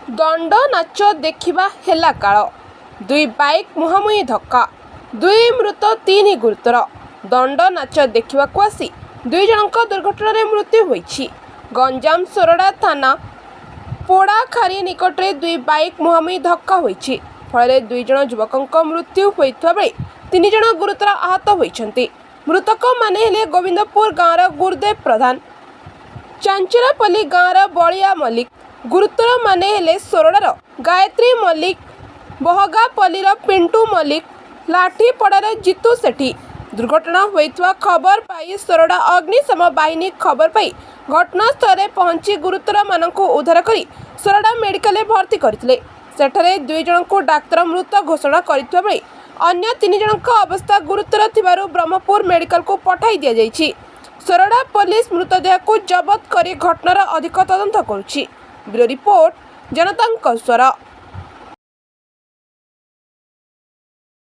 दंड नाच देखा हेला काल दुई बाइक मुहांमुही धक्का दुई मृत तीन गुरुतर दंड नाच देखा आसी दुई जनक दुर्घटना मृत्यु होईछि। गंजाम सोरडा थाना पोड़ाखारी निकट में दुई बाइक मुहांमुही धक्का होईछि। फल दुई जन युवकों मृत्यु होता बेले तीन जन गुरुतर आहत होइछन्ति। मृतक माने हेले गोविंदपुर गाँवर गुरुदेव प्रधान, चांचरापल्ली गाँवर बलिया मल्लिक। गुरुतर माने हेले सोरडार गायत्री मल्लिक, बहगापल्लीर पिंटू मल्लिक, लाठीपड़ार जीतू सेठी। दुर्घटना होइतवा खबर पाई सोरडा अग्निशम बाहिनी खबर पाई घटनास्थल पहुंची गुरुतर मानक उद्धार करी सोरडा मेडिकल भर्ती करथिले। सेठारे दुई जनक डाक्तर मृत घोषणा करथिबा बेले अन्य तीन जनक अवस्था गुरुतर थिबारु ब्रह्मपुर मेडिकल को पठाई दिया जायछि। सोरडा पुलिस मृतदेह को जबत कर घटनार अधिक तदंत करुछि। ब्यूरो रिपोर्ट, जनतांक स्वर।